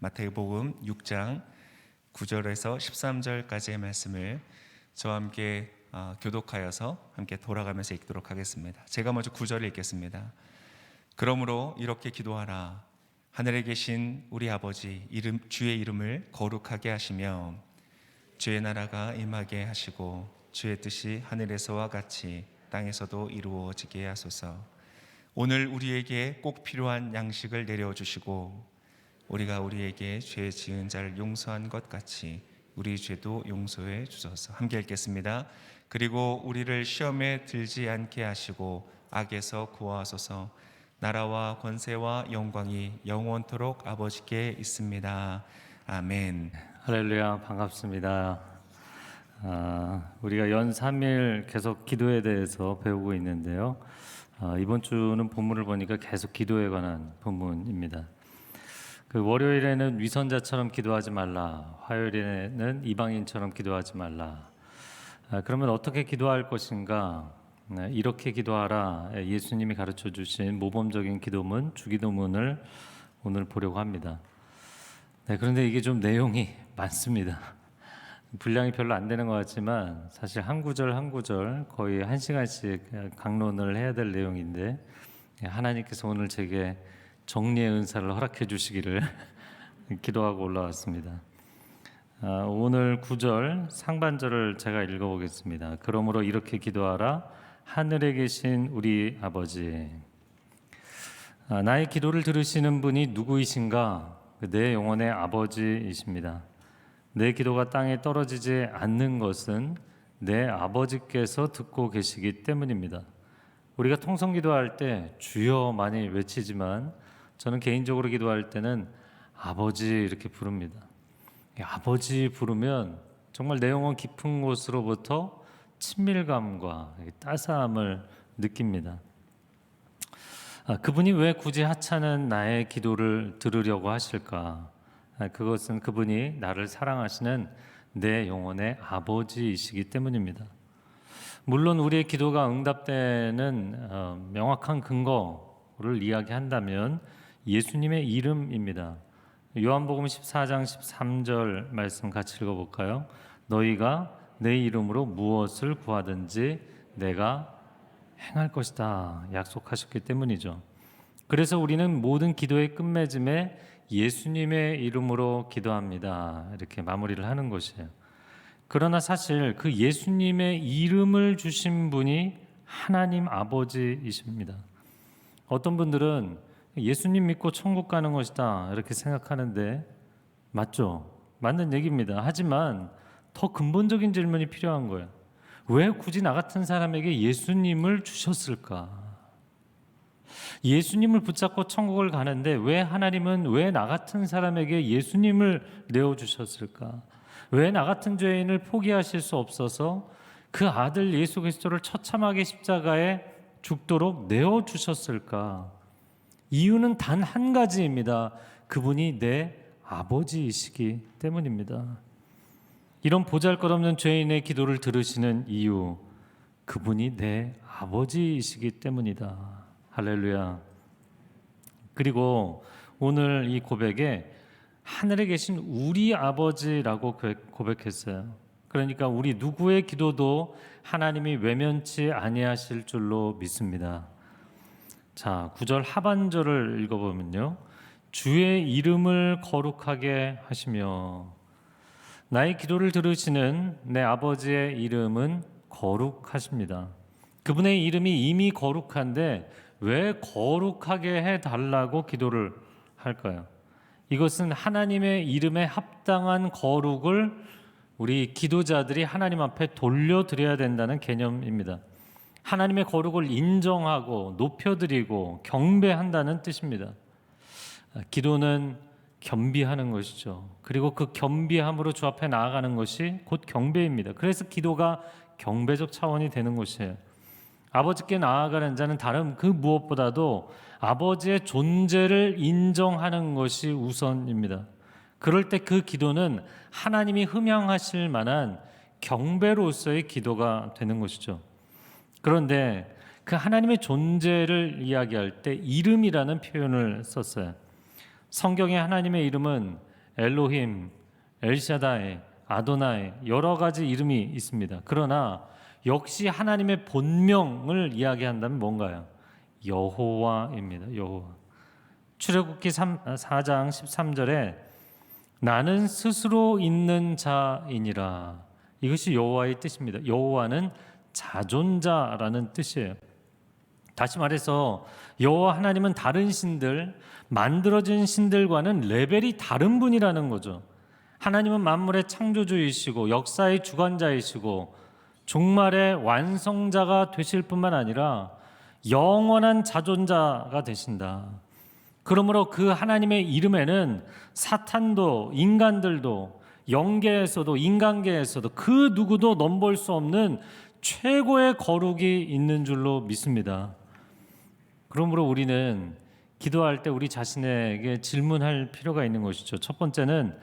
마태복음 6장 9절에서 13절까지의 말씀을 저와 함께 교독하여서 함께 돌아가면서 읽도록 하겠습니다. 제가 먼저 9절을 읽겠습니다. 그러므로 이렇게 기도하라. 하늘에 계신 우리 아버지, 주의 이름을 거룩하게 하시며 주의 나라가 임하게 하시고 주의 뜻이 하늘에서와 같이 땅에서도 이루어지게 하소서. 오늘 우리에게 꼭 필요한 양식을 내려주시고 우리가 우리에게 죄 지은 자를 용서한 것 같이 우리 죄도 용서해 주소서. 함께 읽겠습니다. 그리고 우리를 시험에 들지 않게 하시고 악에서 구하소서. 나라와 권세와 영광이 영원토록 아버지께 있습니다. 아멘. 할렐루야, 반갑습니다. 우리가 연 3일 계속 기도에 대해서 배우고 있는데요. 이번 주는 본문을 보니까 계속 기도에 관한 본문입니다. 월요일에는 위선자처럼 기도하지 말라, 화요일에는 이방인처럼 기도하지 말라. 그러면 어떻게 기도할 것인가? 이렇게 기도하라. 예수님이 가르쳐 주신 모범적인 기도문, 주기도문을 오늘 보려고 합니다. 그런데 이게 좀 내용이 많습니다. 분량이 별로 안 되는 것 같지만 사실 한 구절 한 구절 거의 1시간씩 강론을 해야 될 내용인데 하나님께서 오늘 제게 정리의 은사를 허락해 주시기를 기도하고 올라왔습니다. 오늘 9절 상반절을 제가 읽어보겠습니다. 그러므로 이렇게 기도하라. 하늘에 계신 우리 아버지. 나의 기도를 들으시는 분이 누구이신가? 내 영혼의 아버지이십니다. 내 기도가 땅에 떨어지지 않는 것은 내 아버지께서 듣고 계시기 때문입니다. 우리가 통성 기도할 때 주여 많이 외치지만 저는 개인적으로 기도할 때는 아버지 이렇게 부릅니다. 아버지 부르면 정말 내 영혼 깊은 곳으로부터 친밀감과 따스함을 느낍니다. 그분이 왜 굳이 하찮은 나의 기도를 들으려고 하실까? 그것은 그분이 나를 사랑하시는 내 영혼의 아버지이시기 때문입니다. 물론 우리의 기도가 응답되는 명확한 근거를 이야기한다면 예수님의 이름입니다. 요한복음 14장 13절 말씀 같이 읽어볼까요? 너희가 내 이름으로 무엇을 구하든지 내가 행할 것이다 약속하셨기 때문이죠. 그래서 우리는 모든 기도의 끝맺음에 예수님의 이름으로 기도합니다 이렇게 마무리를 하는 것이에요. 그러나 사실 그 예수님의 이름을 주신 분이 하나님 아버지이십니다. 어떤 분들은 예수님 믿고 천국 가는 것이다 이렇게 생각하는데 맞죠? 맞는 얘기입니다. 하지만 더 근본적인 질문이 필요한 거예요. 왜 굳이 나 같은 사람에게 예수님을 주셨을까? 예수님을 붙잡고 천국을 가는데 왜 하나님은 왜 나 같은 사람에게 예수님을 내어주셨을까? 왜 나 같은 죄인을 포기하실 수 없어서 그 아들 예수 그리스도를 처참하게 십자가에 죽도록 내어주셨을까? 이유는 단 한 가지입니다. 그분이 내 아버지이시기 때문입니다. 이런 보잘것없는 죄인의 기도를 들으시는 이유, 그분이 내 아버지이시기 때문이다. 할렐루야. 그리고 오늘 이 고백에 하늘에 계신 우리 아버지라고 고백했어요. 그러니까 우리 누구의 기도도 하나님이 외면치 아니하실 줄로 믿습니다. 자, 9절 하반절을 읽어보면요. 주의 이름을 거룩하게 하시며. 나의 기도를 들으시는 내 아버지의 이름은 거룩하십니다. 그분의 이름이 이미 거룩한데 왜 거룩하게 해달라고 기도를 할까요? 이것은 하나님의 이름에 합당한 거룩을 우리 기도자들이 하나님 앞에 돌려드려야 된다는 개념입니다. 하나님의 거룩을 인정하고 높여드리고 경배한다는 뜻입니다. 기도는 겸비하는 것이죠. 그리고 그 겸비함으로 주 앞에 나아가는 것이 곧 경배입니다. 그래서 기도가 경배적 차원이 되는 것이에요. 아버지께 나아가는 자는 다른 그 무엇보다도 아버지의 존재를 인정하는 것이 우선입니다. 그럴 때 그 기도는 하나님이 흠양하실 만한 경배로서의 기도가 되는 것이죠. 그런데 그 하나님의 존재를 이야기할 때 이름이라는 표현을 썼어요. 성경의 하나님의 이름은 엘로힘, 엘샤다이, 아도나이 여러 가지 이름이 있습니다. 그러나 역시 하나님의 본명을 이야기한다면 뭔가요? 여호와입니다. 여호와. 출애굽기 4장 13절에 나는 스스로 있는 자이니라. 이것이 여호와의 뜻입니다. 여호와는 자존자라는 뜻이에요. 다시 말해서 여호와 하나님은 다른 신들, 만들어진 신들과는 레벨이 다른 분이라는 거죠. 하나님은 만물의 창조주이시고 역사의 주관자이시고 종말의 완성자가 되실 뿐만 아니라 영원한 자존자가 되신다. 그러므로 그 하나님의 이름에는 사탄도 인간들도 영계에서도 인간계에서도 그 누구도 넘볼 수 없는 최고의 거룩이 있는 줄로 믿습니다. 그러므로 우리는 기도할 때 우리 자신에게 질문할 필요가 있는 것이죠. 첫 번째는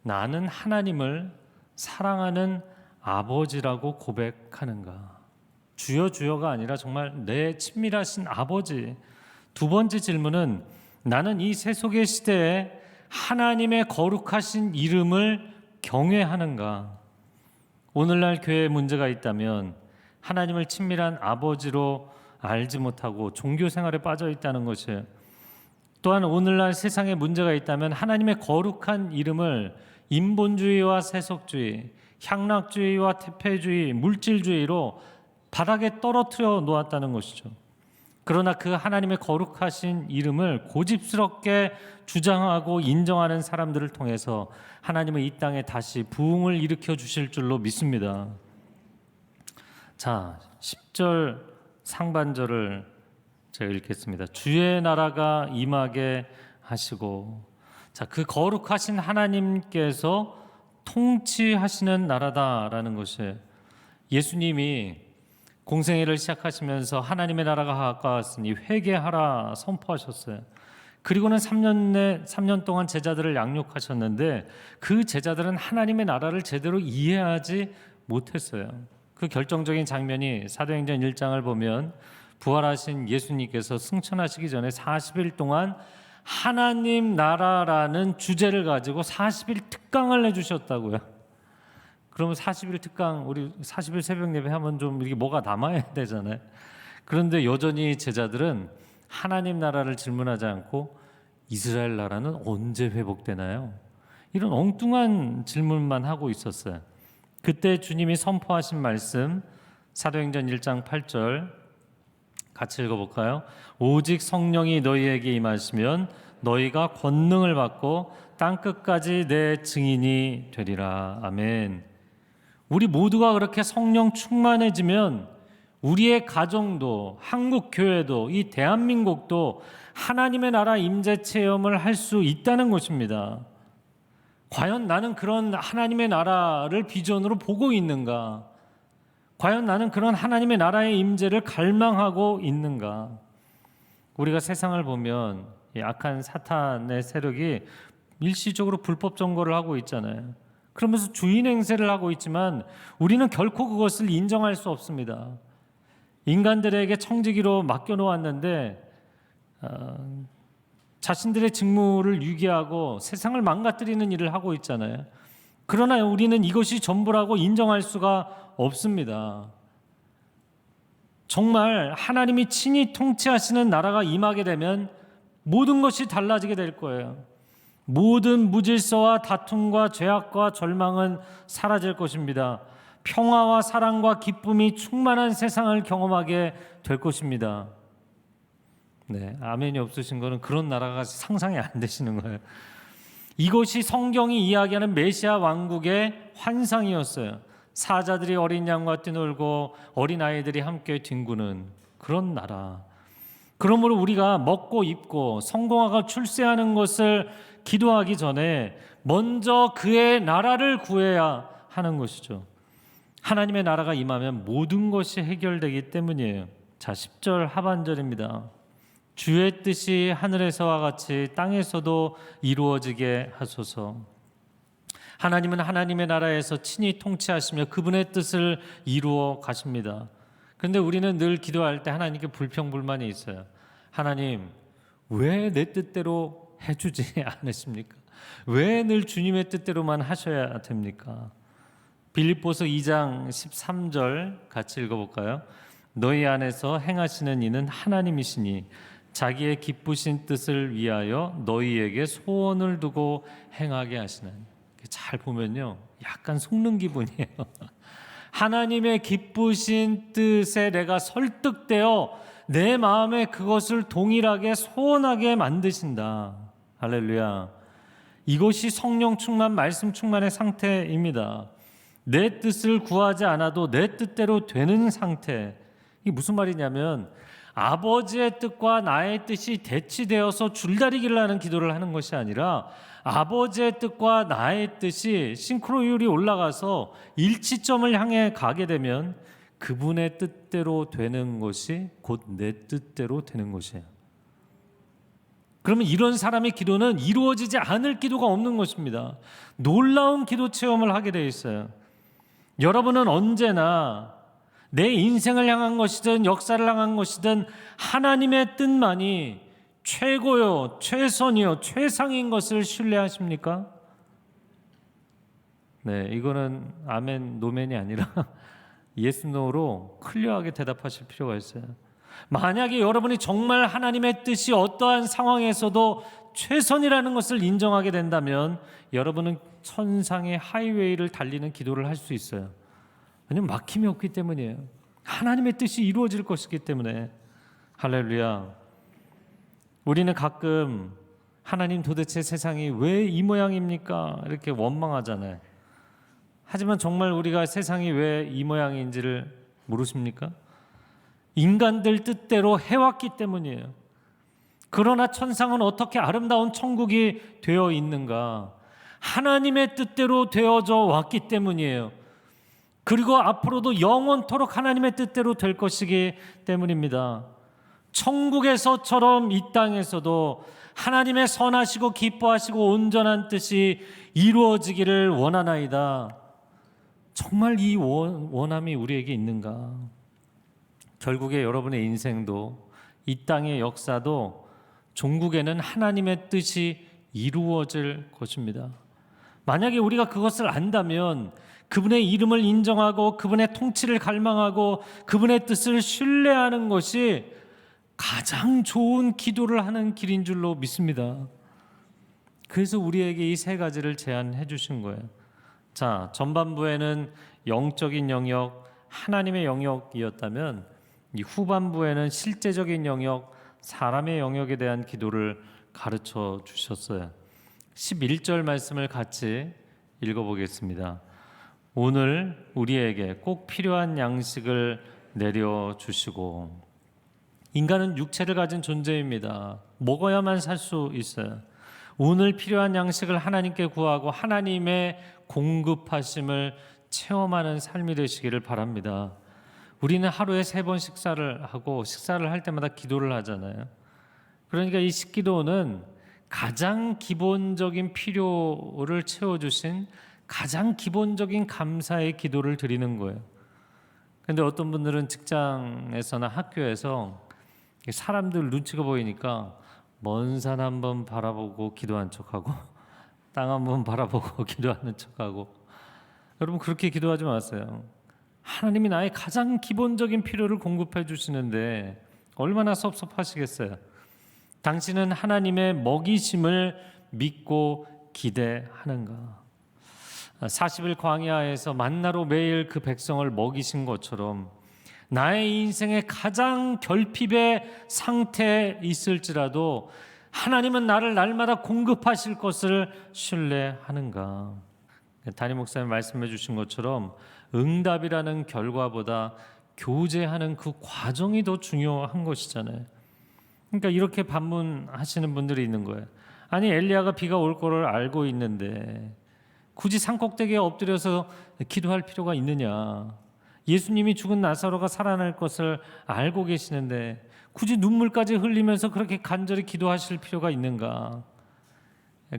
나는 하나님을 사랑하는 아버지라고 고백하는가? 주여 주여가 아니라 정말 내 친밀하신 아버지. 두 번째 질문은 나는 이 세속의 시대에 하나님의 거룩하신 이름을 경외하는가? 오늘날 교회에 문제가 있다면 하나님을 친밀한 아버지로 알지 못하고 종교 생활에 빠져 있다는 것이에요. 또한 오늘날 세상에 문제가 있다면 하나님의 거룩한 이름을 인본주의와 세속주의, 향락주의와 태폐주의, 물질주의로 바닥에 떨어뜨려 놓았다는 것이죠. 그러나 그 하나님의 거룩하신 이름을 고집스럽게 주장하고 인정하는 사람들을 통해서 하나님은 이 땅에 다시 부흥을 일으켜 주실 줄로 믿습니다. 자, 10절 상반절을 제가 읽겠습니다. 주의 나라가 임하게 하시고, 자, 그 거룩하신 하나님께서 통치하시는 나라다라는 것이에요. 예수님이 공생애를 시작하시면서 하나님의 나라가 가까웠으니 회개하라 선포하셨어요. 그리고는 3년 동안 제자들을 양육하셨는데 그 제자들은 하나님의 나라를 제대로 이해하지 못했어요. 그 결정적인 장면이 사도행전 1장을 보면 부활하신 예수님께서 승천하시기 전에 40일 동안 하나님 나라라는 주제를 가지고 40일 특강을 해주셨다고요. 그러면 40일 특강, 우리 40일 새벽 예배 하면 좀 이게 뭐가 남아야 되잖아요. 그런데 여전히 제자들은 하나님 나라를 질문하지 않고 이스라엘 나라는 언제 회복되나요? 이런 엉뚱한 질문만 하고 있었어요. 그때 주님이 선포하신 말씀 사도행전 1장 8절 같이 읽어볼까요? 오직 성령이 너희에게 임하시면 너희가 권능을 받고 땅끝까지 내 증인이 되리라. 아멘. 우리 모두가 그렇게 성령 충만해지면 우리의 가정도 한국 교회도 이 대한민국도 하나님의 나라 임재 체험을 할 수 있다는 것입니다. 과연 나는 그런 하나님의 나라를 비전으로 보고 있는가? 과연 나는 그런 하나님의 나라의 임재를 갈망하고 있는가? 우리가 세상을 보면 이 악한 사탄의 세력이 일시적으로 불법 점거를 하고 있잖아요. 그러면서 주인 행세를 하고 있지만 우리는 결코 그것을 인정할 수 없습니다. 인간들에게 청지기로 맡겨놓았는데 자신들의 직무를 유기하고 세상을 망가뜨리는 일을 하고 있잖아요. 그러나 우리는 이것이 전부라고 인정할 수가 없습니다. 정말 하나님이 친히 통치하시는 나라가 임하게 되면 모든 것이 달라지게 될 거예요. 모든 무질서와 다툼과 죄악과 절망은 사라질 것입니다. 평화와 사랑과 기쁨이 충만한 세상을 경험하게 될 것입니다. 네, 아멘이 없으신 거는 그런 나라가 상상이 안 되시는 거예요. 이것이 성경이 이야기하는 메시아 왕국의 환상이었어요. 사자들이 어린 양과 뛰놀고 어린 아이들이 함께 뒹구는 그런 나라. 그러므로 우리가 먹고 입고 성공하고 출세하는 것을 기도하기 전에 먼저 그의 나라를 구해야 하는 것이죠. 하나님의 나라가 임하면 모든 것이 해결되기 때문이에요. 자, 10절 하반절입니다. 주의 뜻이 하늘에서와 같이 땅에서도 이루어지게 하소서. 하나님은 하나님의 나라에서 친히 통치하시며 그분의 뜻을 이루어 가십니다. 그런데 우리는 늘 기도할 때 하나님께 불평불만이 있어요. 하나님, 왜 내 뜻대로 해주지 않으십니까? 왜 늘 주님의 뜻대로만 하셔야 됩니까? 빌립보서 2장 13절 같이 읽어볼까요? 너희 안에서 행하시는 이는 하나님이시니 자기의 기쁘신 뜻을 위하여 너희에게 소원을 두고 행하게 하시는. 잘 보면요, 약간 속는 기분이에요. 하나님의 기쁘신 뜻에 내가 설득되어 내 마음에 그것을 동일하게 소원하게 만드신다. 할렐루야. 이것이 성령 충만, 말씀 충만의 상태입니다. 내 뜻을 구하지 않아도 내 뜻대로 되는 상태. 이게 무슨 말이냐면 아버지의 뜻과 나의 뜻이 대치되어서 줄다리기를 하는 기도를 하는 것이 아니라 아버지의 뜻과 나의 뜻이 싱크로율이 올라가서 일치점을 향해 가게 되면 그분의 뜻대로 되는 것이 곧 내 뜻대로 되는 것이에요. 그러면 이런 사람의 기도는 이루어지지 않을 기도가 없는 것입니다. 놀라운 기도 체험을 하게 되어 있어요. 여러분은 언제나 내 인생을 향한 것이든 역사를 향한 것이든 하나님의 뜻만이 최고요, 최선이요, 최상인 것을 신뢰하십니까? 네, 이거는 아멘, 노멘이 아니라 예스, 노로 클리어하게 대답하실 필요가 있어요. 만약에 여러분이 정말 하나님의 뜻이 어떠한 상황에서도 최선이라는 것을 인정하게 된다면 여러분은 천상의 하이웨이를 달리는 기도를 할 수 있어요. 왜냐하면 막힘이 없기 때문이에요. 하나님의 뜻이 이루어질 것이기 때문에. 할렐루야. 우리는 가끔 하나님 도대체 세상이 왜 이 모양입니까? 이렇게 원망하잖아요. 하지만 정말 우리가 세상이 왜 이 모양인지를 모르십니까? 인간들 뜻대로 해왔기 때문이에요. 그러나 천상은 어떻게 아름다운 천국이 되어 있는가? 하나님의 뜻대로 되어져 왔기 때문이에요. 그리고 앞으로도 영원토록 하나님의 뜻대로 될 것이기 때문입니다. 천국에서처럼 이 땅에서도 하나님의 선하시고 기뻐하시고 온전한 뜻이 이루어지기를 원하나이다. 정말 이 원함이 우리에게 있는가? 결국에 여러분의 인생도 이 땅의 역사도 종국에는 하나님의 뜻이 이루어질 것입니다. 만약에 우리가 그것을 안다면 그분의 이름을 인정하고 그분의 통치를 갈망하고 그분의 뜻을 신뢰하는 것이 가장 좋은 기도를 하는 길인 줄로 믿습니다. 그래서 우리에게 이 세 가지를 제안해 주신 거예요. 자, 전반부에는 영적인 영역, 하나님의 영역이었다면 이 후반부에는 실제적인 영역, 사람의 영역에 대한 기도를 가르쳐 주셨어요. 11절 말씀을 같이 읽어보겠습니다. 오늘 우리에게 꼭 필요한 양식을 내려주시고. 인간은 육체를 가진 존재입니다. 먹어야만 살 수 있어요. 오늘 필요한 양식을 하나님께 구하고 하나님의 공급하심을 체험하는 삶이 되시기를 바랍니다. 우리는 하루에 3번 식사를 하고 식사를 할 때마다 기도를 하잖아요. 그러니까 이 식기도는 가장 기본적인 필요를 채워주신 가장 기본적인 감사의 기도를 드리는 거예요. 그런데 어떤 분들은 직장에서나 학교에서 사람들 눈치가 보이니까 먼 산 한번 바라보고 기도한 척하고 땅 한번 바라보고 기도하는 척하고. 여러분, 그렇게 기도하지 마세요. 하나님이 나의 가장 기본적인 필요를 공급해 주시는데 얼마나 섭섭하시겠어요. 당신은 하나님의 먹이심을 믿고 기대하는가? 40일 광야에서 만나로 매일 그 백성을 먹이신 것처럼 나의 인생의 가장 결핍의 상태에 있을지라도 하나님은 나를 날마다 공급하실 것을 신뢰하는가? 담임 목사님 말씀해 주신 것처럼 응답이라는 결과보다 교제하는 그 과정이 더 중요한 것이잖아요. 그러니까 이렇게 반문하시는 분들이 있는 거예요. 아니, 엘리야가 비가 올 거를 알고 있는데 굳이 산꼭대기에 엎드려서 기도할 필요가 있느냐? 예수님이 죽은 나사로가 살아날 것을 알고 계시는데 굳이 눈물까지 흘리면서 그렇게 간절히 기도하실 필요가 있는가?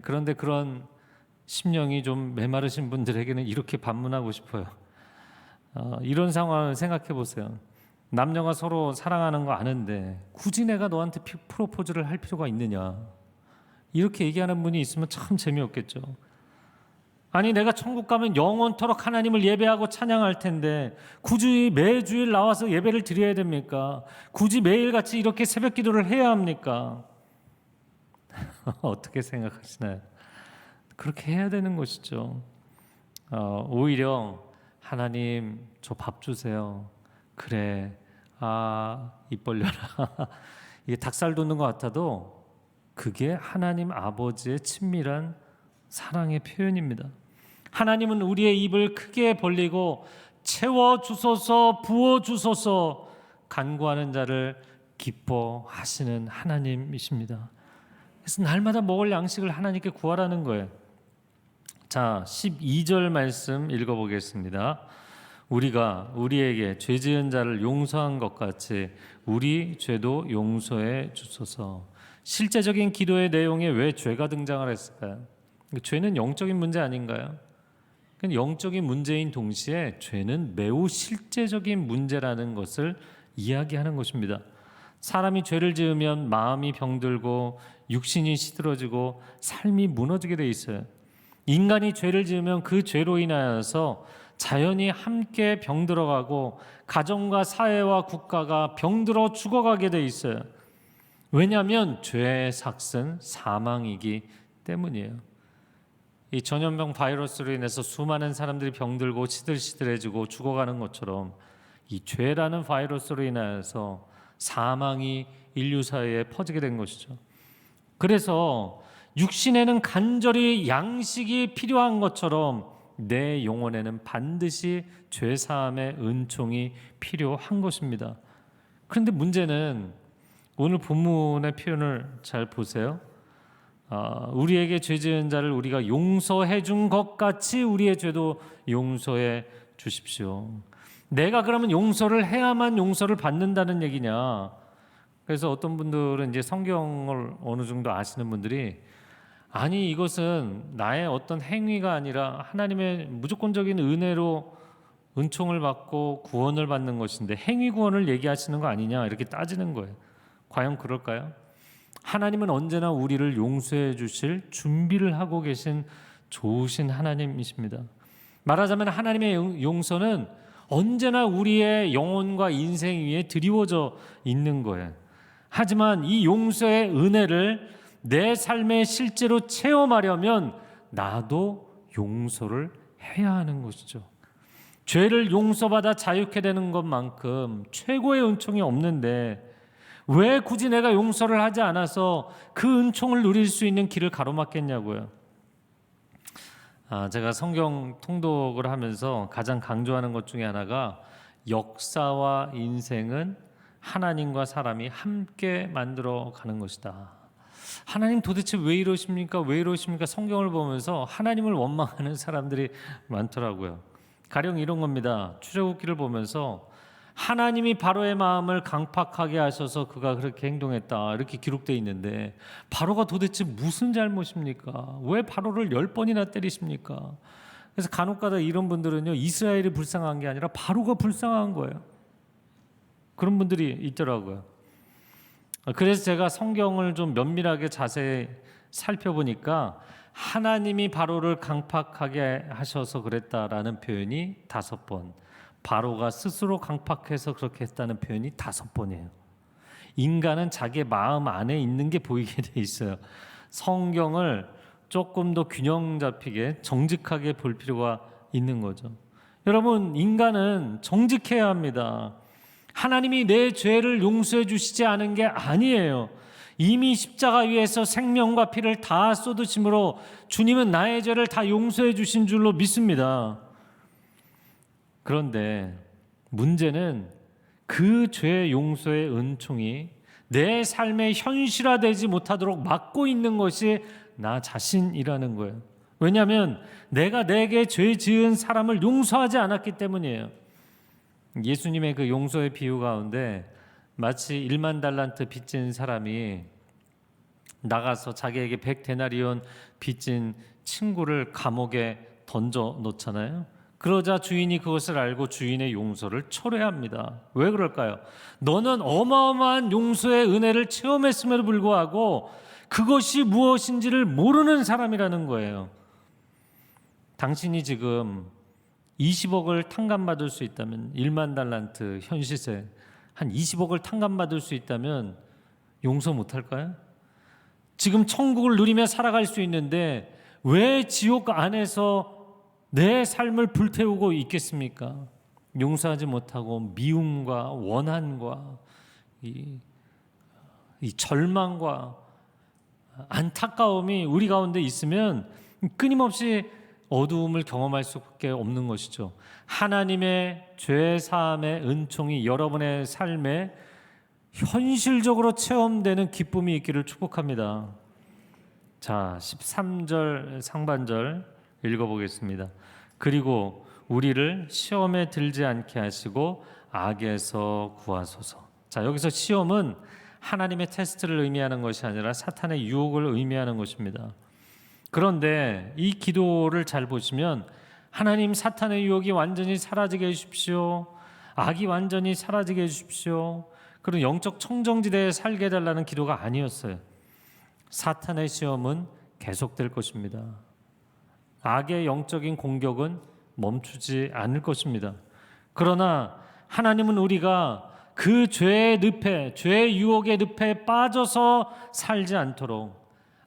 그런데 그런 심령이 좀 메마르신 분들에게는 이렇게 반문하고 싶어요. 이런 상황을 생각해 보세요. 남녀가 서로 사랑하는 거 아는데 굳이 내가 너한테 프로포즈를 할 필요가 있느냐? 이렇게 얘기하는 분이 있으면 참 재미없겠죠. 아니 내가 천국 가면 영원토록 하나님을 예배하고 찬양할 텐데 굳이 매주일 나와서 예배를 드려야 됩니까? 굳이 매일같이 이렇게 새벽 기도를 해야 합니까? 어떻게 생각하시나요? 그렇게 해야 되는 것이죠. 오히려 하나님 저 밥 주세요. 그래. 입 벌려라. 이게 닭살 돋는 것 같아도 그게 하나님 아버지의 친밀한 사랑의 표현입니다. 하나님은 우리의 입을 크게 벌리고 채워 주소서, 부어 주소서 간구하는 자를 기뻐하시는 하나님이십니다. 그래서 날마다 먹을 양식을 하나님께 구하라는 거예요. 자, 12절 말씀 읽어보겠습니다. 우리가 우리에게 죄 지은 자를 용서한 것 같이 우리 죄도 용서해 주소서. 실제적인 기도의 내용에 왜 죄가 등장을 했을까요? 죄는 영적인 문제 아닌가요? 영적인 문제인 동시에 죄는 매우 실제적인 문제라는 것을 이야기하는 것입니다. 사람이 죄를 지으면 마음이 병들고 육신이 시들어지고 삶이 무너지게 돼 있어요. 인간이 죄를 지으면 그 죄로 인하여서 자연이 함께 병들어가고 가정과 사회와 국가가 병들어 죽어가게 돼 있어요. 왜냐하면 죄의 삭은 사망이기 때문이에요. 이 전염병 바이러스로 인해서 수많은 사람들이 병들고 시들시들해지고 죽어가는 것처럼 이 죄라는 바이러스로 인하여서 사망이 인류 사회에 퍼지게 된 것이죠. 그래서 육신에는 간절히 양식이 필요한 것처럼 내 영혼에는 반드시 죄사함의 은총이 필요한 것입니다. 그런데 문제는 오늘 본문의 표현을 잘 보세요. 우리에게 죄 지은 자를 우리가 용서해 준 것 같이 우리의 죄도 용서해 주십시오. 내가 그러면 용서를 해야만 용서를 받는다는 얘기냐? 그래서 어떤 분들은 이제 성경을 어느 정도 아시는 분들이 아니 이것은 나의 어떤 행위가 아니라 하나님의 무조건적인 은혜로 은총을 받고 구원을 받는 것인데 행위 구원을 얘기하시는 거 아니냐 이렇게 따지는 거예요. 과연 그럴까요? 하나님은 언제나 우리를 용서해 주실 준비를 하고 계신 좋으신 하나님이십니다. 말하자면 하나님의 용서는 언제나 우리의 영혼과 인생 위에 드리워져 있는 거예요. 하지만 이 용서의 은혜를 내 삶에 실제로 체험하려면 나도 용서를 해야 하는 것이죠. 죄를 용서받아 자유케 되는 것만큼 최고의 은총이 없는데 왜 굳이 내가 용서를 하지 않아서 그 은총을 누릴 수 있는 길을 가로막겠냐고요. 제가 성경 통독을 하면서 가장 강조하는 것 중에 하나가 역사와 인생은 하나님과 사람이 함께 만들어 가는 것이다. 하나님 도대체 왜 이러십니까? 왜 이러십니까? 성경을 보면서 하나님을 원망하는 사람들이 많더라고요. 가령 이런 겁니다. 출애굽기를 보면서 하나님이 바로의 마음을 강팍하게 하셔서 그가 그렇게 행동했다 이렇게 기록되어 있는데 바로가 도대체 무슨 잘못입니까? 왜 바로를 10번이나 때리십니까? 그래서 간혹가다 이런 분들은요 이스라엘이 불쌍한 게 아니라 바로가 불쌍한 거예요. 그런 분들이 있더라고요. 그래서 제가 성경을 좀 면밀하게 자세히 살펴보니까 하나님이 바로를 강팍하게 하셔서 그랬다라는 표현이 5번, 바로가 스스로 강팍해서 그렇게 했다는 표현이 5번이에요. 인간은 자기의 마음 안에 있는 게 보이게 돼 있어요. 성경을 조금 더 균형 잡히게 정직하게 볼 필요가 있는 거죠. 여러분, 인간은 정직해야 합니다. 하나님이 내 죄를 용서해 주시지 않은 게 아니에요. 이미 십자가 위에서 생명과 피를 다 쏟으심으로 주님은 나의 죄를 다 용서해 주신 줄로 믿습니다. 그런데 문제는 그 죄 용서의 은총이 내 삶에 현실화되지 못하도록 막고 있는 것이 나 자신이라는 거예요. 왜냐하면 내가 내게 죄 지은 사람을 용서하지 않았기 때문이에요. 예수님의 그 용서의 비유 가운데 마치 1만 달란트 빚진 사람이 나가서 자기에게 100데나리온 빚진 친구를 감옥에 던져 놓잖아요. 그러자 주인이 그것을 알고 주인의 용서를 철회합니다. 왜 그럴까요? 너는 어마어마한 용서의 은혜를 체험했음에도 불구하고 그것이 무엇인지를 모르는 사람이라는 거예요. 당신이 지금 20억을 탕감받을 수 있다면, 1만 달란트 현 시세 한 20억을 탕감받을 수 있다면 용서 못할까요? 지금 천국을 누리며 살아갈 수 있는데 왜 지옥 안에서 내 삶을 불태우고 있겠습니까? 용서하지 못하고 미움과 원한과 이 절망과 안타까움이 우리 가운데 있으면 끊임없이 어두움을 경험할 수밖에 없는 것이죠. 하나님의 죄 사함의 은총이 여러분의 삶에 현실적으로 체험되는 기쁨이 있기를 축복합니다. 자, 13절 상반절 읽어보겠습니다. 그리고 우리를 시험에 들지 않게 하시고 악에서 구하소서. 자, 여기서 시험은 하나님의 테스트를 의미하는 것이 아니라 사탄의 유혹을 의미하는 것입니다. 그런데 이 기도를 잘 보시면 하나님, 사탄의 유혹이 완전히 사라지게 해주십시오. 악이 완전히 사라지게 해주십시오. 그런 영적 청정지대에 살게 해달라는 기도가 아니었어요. 사탄의 시험은 계속될 것입니다. 악의 영적인 공격은 멈추지 않을 것입니다. 그러나 하나님은 우리가 그 죄의 늪에, 죄의 유혹의 늪에 빠져서 살지 않도록,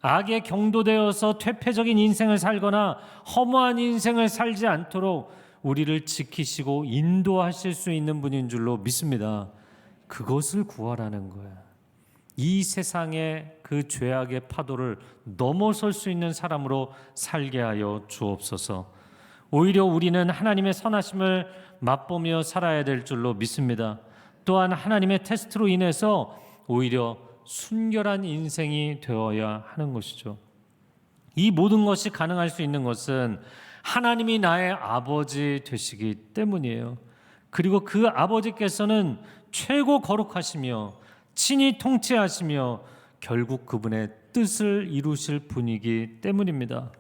악에 경도되어서 퇴폐적인 인생을 살거나 허무한 인생을 살지 않도록 우리를 지키시고 인도하실 수 있는 분인 줄로 믿습니다. 그것을 구하라는 거예요. 이 세상의 그 죄악의 파도를 넘어설 수 있는 사람으로 살게 하여 주옵소서. 오히려 우리는 하나님의 선하심을 맛보며 살아야 될 줄로 믿습니다. 또한 하나님의 테스트로 인해서 오히려 순결한 인생이 되어야 하는 것이죠. 이 모든 것이 가능할 수 있는 것은 하나님이 나의 아버지 되시기 때문이에요. 그리고 그 아버지께서는 최고 거룩하시며 친히 통치하시며 결국 그분의 뜻을 이루실 분이기 때문입니다.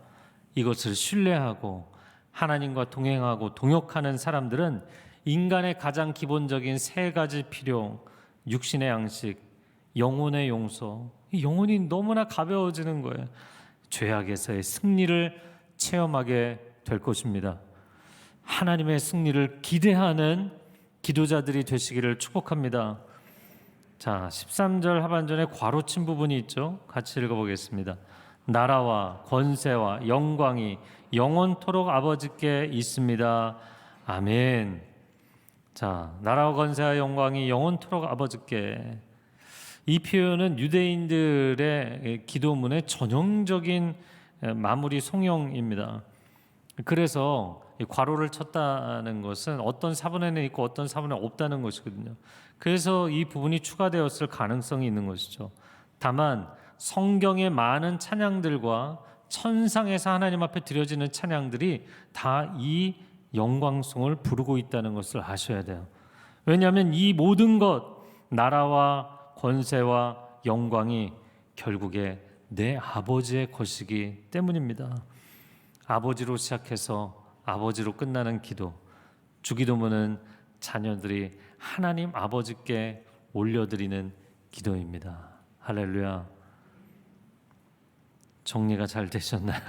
이것을 신뢰하고 하나님과 동행하고 동역하는 사람들은 인간의 가장 기본적인 세 가지 필요, 육신의 양식, 영혼의 용서, 이 영혼이 너무나 가벼워지는 거예요. 죄악에서의 승리를 체험하게 될 것입니다. 하나님의 승리를 기대하는 기도자들이 되시기를 축복합니다. 자, 13절 하반절에 괄호친 부분이 있죠. 같이 읽어보겠습니다. 나라와 권세와 영광이 영원토록 아버지께 있습니다. 아멘. 자, 나라와 권세와 영광이 영원토록 아버지께. 이 표현은 유대인들의 기도문의 전형적인 마무리 송영입니다. 그래서 괄호를 쳤다는 것은 어떤 사본에는 있고 어떤 사본에 없다는 것이거든요. 그래서 이 부분이 추가되었을 가능성이 있는 것이죠. 다만 성경의 많은 찬양들과 천상에서 하나님 앞에 드려지는 찬양들이 다 이 영광송을 부르고 있다는 것을 아셔야 돼요. 왜냐하면 이 모든 것, 나라와 권세와 영광이 결국에 내 아버지의 것이기 때문입니다. 아버지로 시작해서 아버지로 끝나는 기도, 주기도문은 자녀들이 하나님 아버지께 올려드리는 기도입니다. 할렐루야. 정리가 잘 되셨나요?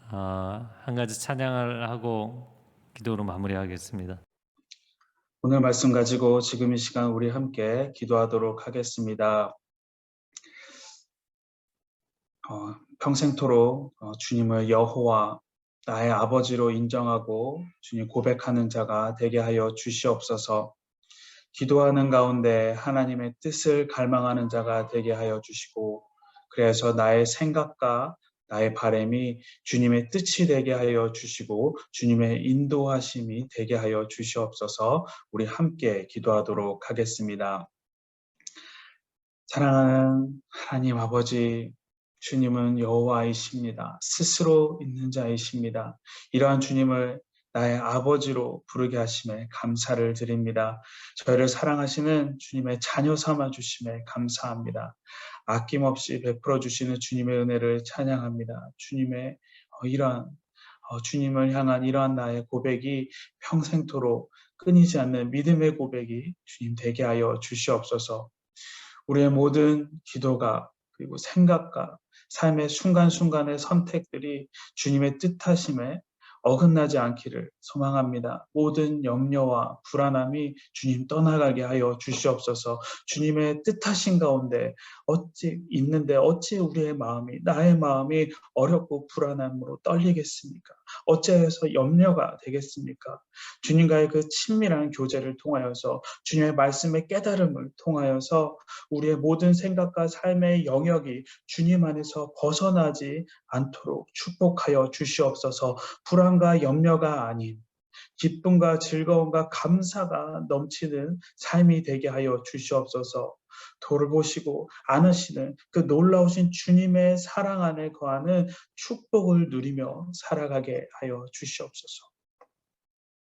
한 가지 찬양을 하고 기도로 마무리하겠습니다. 오늘 말씀 가지고 지금 이 시간 우리 함께 기도하도록 하겠습니다. 평생토록 주님을 여호와 나의 아버지로 인정하고 주님 고백하는 자가 되게 하여 주시옵소서. 기도하는 가운데 하나님의 뜻을 갈망하는 자가 되게 하여 주시고, 그래서 나의 생각과 나의 바람이 주님의 뜻이 되게 하여 주시고 주님의 인도하심이 되게 하여 주시옵소서. 우리 함께 기도하도록 하겠습니다. 사랑하는 하나님 아버지, 주님은 여호와이십니다. 스스로 있는 자이십니다. 이러한 주님을 나의 아버지로 부르게 하심에 감사를 드립니다. 저희를 사랑하시는 주님의 자녀 삼아 주심에 감사합니다. 아낌없이 베풀어 주시는 주님의 은혜를 찬양합니다. 주님의 주님을 향한 이러한 나의 고백이 평생토록 끊이지 않는 믿음의 고백이 주님 되게 하여 주시옵소서. 우리의 모든 기도가 그리고 생각과 삶의 순간순간의 선택들이 주님의 뜻하심에 어긋나지 않기를 소망합니다. 모든 염려와 불안함이 주님 떠나가게 하여 주시옵소서. 주님의 뜻하신 가운데 어찌 우리의 마음이, 나의 마음이 어렵고 불안함으로 떨리겠습니까? 어찌해서 염려가 되겠습니까? 주님과의 그 친밀한 교제를 통하여서, 주님의 말씀의 깨달음을 통하여서 우리의 모든 생각과 삶의 영역이 주님 안에서 벗어나지 않도록 축복하여 주시옵소서. 불안과 염려가 아닌 기쁨과 즐거움과 감사가 넘치는 삶이 되게 하여 주시옵소서. 돌보시고 안으시는 그 놀라우신 주님의 사랑 안에 거하는 축복을 누리며 살아가게 하여 주시옵소서.